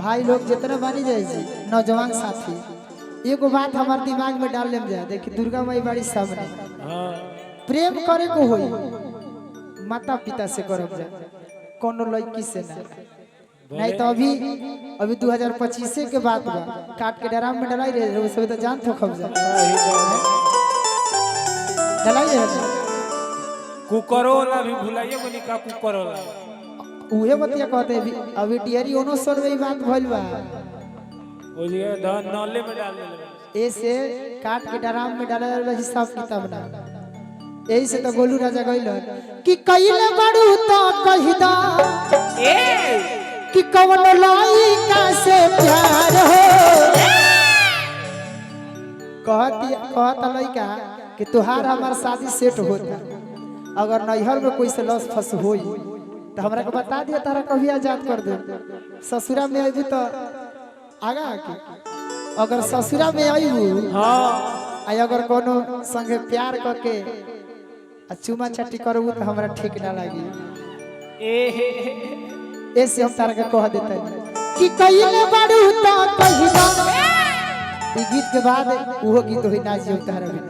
भाई लोग जितना बनी जाए नौजवान साथी एगो बात हमारे दिमाग में डाल ले जाए। देखिए दुर्गा माई बड़ी सामने प्रेम करे को होई माता पिता से करब जाए कोनो लड़की से ना। नहीं तो अभी 2025 के बाद बा काट के डराम में डलाई रहे वो सब तो जान तो खब जा डलाई रहे कुकरोला भी भुलाइए बनी का कुकरोला उहे बतिया कहते अभी टियरी ओनो सर में बात भइल बा ओलिए धन नले में डाल ले ऐसे काट के डराम में डाले वाला हिसाब किताब ना। यही से तो गोलू राजा गइल कि कइले बड़ू तो कहिदा ए कि कवन लइका से प्यार हो कहता लइका कि तुहार हमार शादी सेट होता अगर नैहर में कोई से लस फस होई तो हमरा को बता दिया तारा कभी आजाद कर दे। ससुरा में आइबू तो आगा आके अगर ससुरा में आइबू हां अगर कोनो संगे प्यार करके चुमा छट्टी करबू तो हमरा ठीक ना लागी। ऐसे हम तारा के कह देते कि कइले बड़ू तो कहिदा ई गीत के बाद वो गीत होई ना जियो तारा भी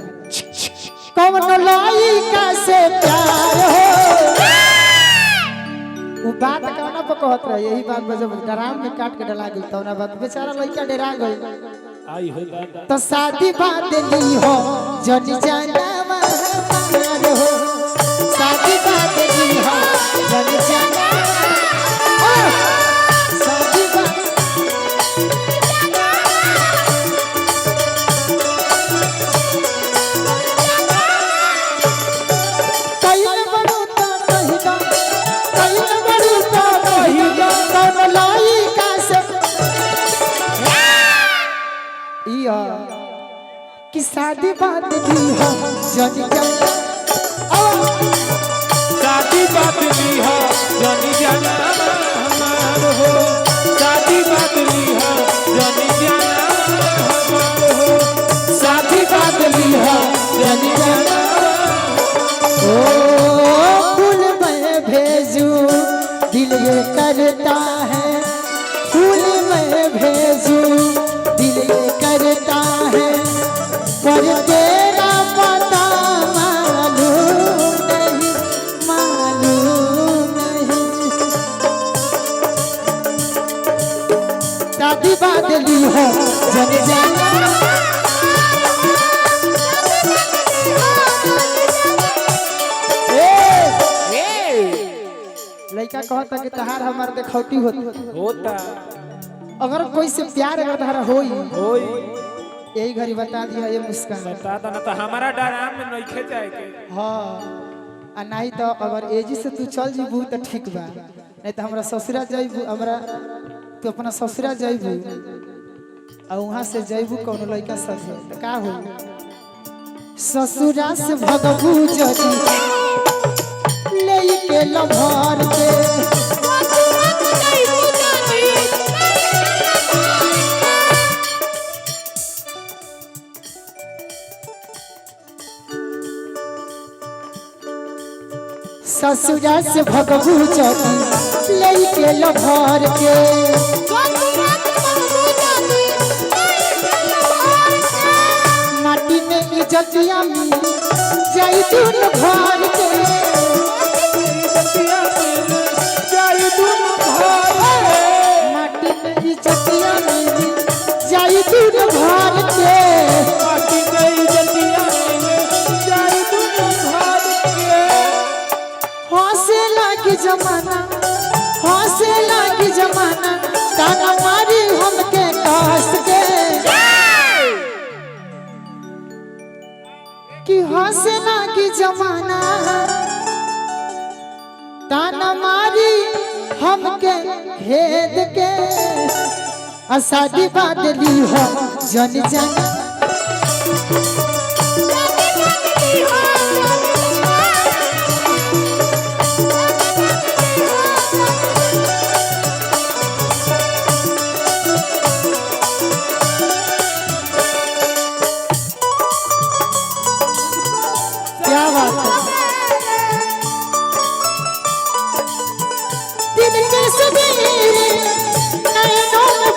कौन लइका से प्यार हो वो बात कहना पर कहत रहे। यही बात जब डराम में काट के डला गई तो ना बात बेचारा लइका डरा गई आई हो दादा तो शादी बात ली हो जनी जाना हो शादी बात ली हो जनी जाना शादी बात कइले बड़ू तो कहिदा कइले बड़ू तो कहिदा कौन लइका से कि शादी बात ली हो जनी जाना शादी बात ली हो जानी जाना हमार हो शादी बात ली हो जानी जाना हमार हो शादी बात ली हो जनी जाना ओ फूल मैं भेजू दिल ये करता है फूल मैं भेजू दिल ये करता है पर तेरा पता मालूम नहीं शादी बात ली हो जन जाना लड़का कहता कि तहार हमार देखौटी होता अगर कोई से प्यार अगर तहारा होई होई यही घड़ी बता दिया ये मुस्कान बता दो ना तो हमारा डराम में नइखे जाए के हाँ आ नहीं तो अगर एजी से तू चल जीबू तो ठीक बा नहीं तो हमरा ससुरा जाइबू हमरा तू अपना ससुरा जाइबू और वहां से जाइबू कौन लड़का साथे तो का हो ससुरा से भगबू जदी लेके लभर के ससुरा से भगबू जदी लेके लभर के माटी में इज्जतिया मिल जाई दून भर के माटी में इज्जतिया मिल जाई दून भर के हंसे लागी जमाना ताना मारी हमके कस के कि हंसे लागी जमाना ताना मारी हमके भेद के शादी बात ली हो जन जाना क्या बात है दिन के सवेरे नैनों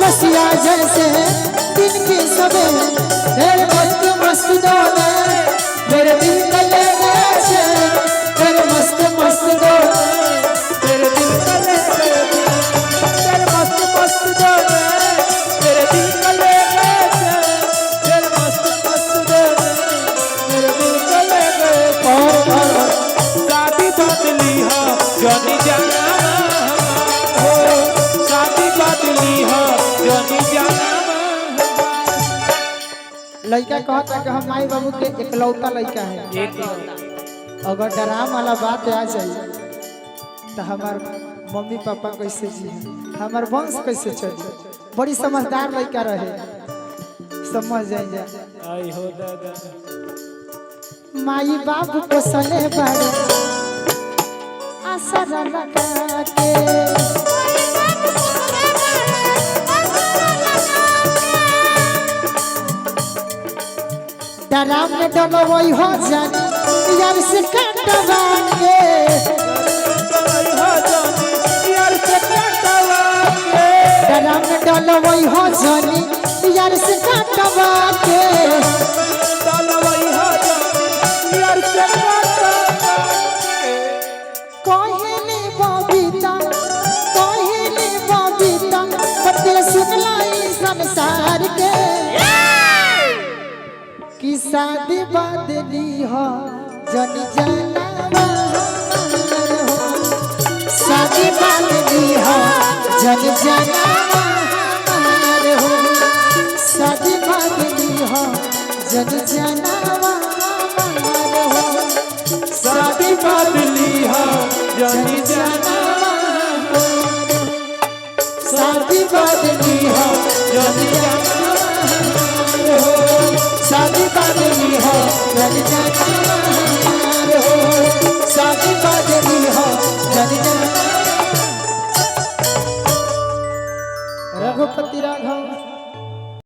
लड़का कहता कि हम माई बाबू के इकलौता लड़का है, एक अगर डराम वाला बात आ जाए तो हमार मम्मी पापा कैसे जी, हमार वंश कैसे चली। बड़ी समझदार लड़का रहे, समझ जाए। आई हो दादा माई बाबू को सले बड़े आशा लगा के, डराम में डलो वही हो जानी यार से काटवा के, डराम में डलो वही हो जानी यार से काटवा के, कहले बबीता बते सुनलाई संसार के कि शादी बदली हो जन जाना हो, शादी बदली हो जन जाना हो, शादी बदली हो जन जाना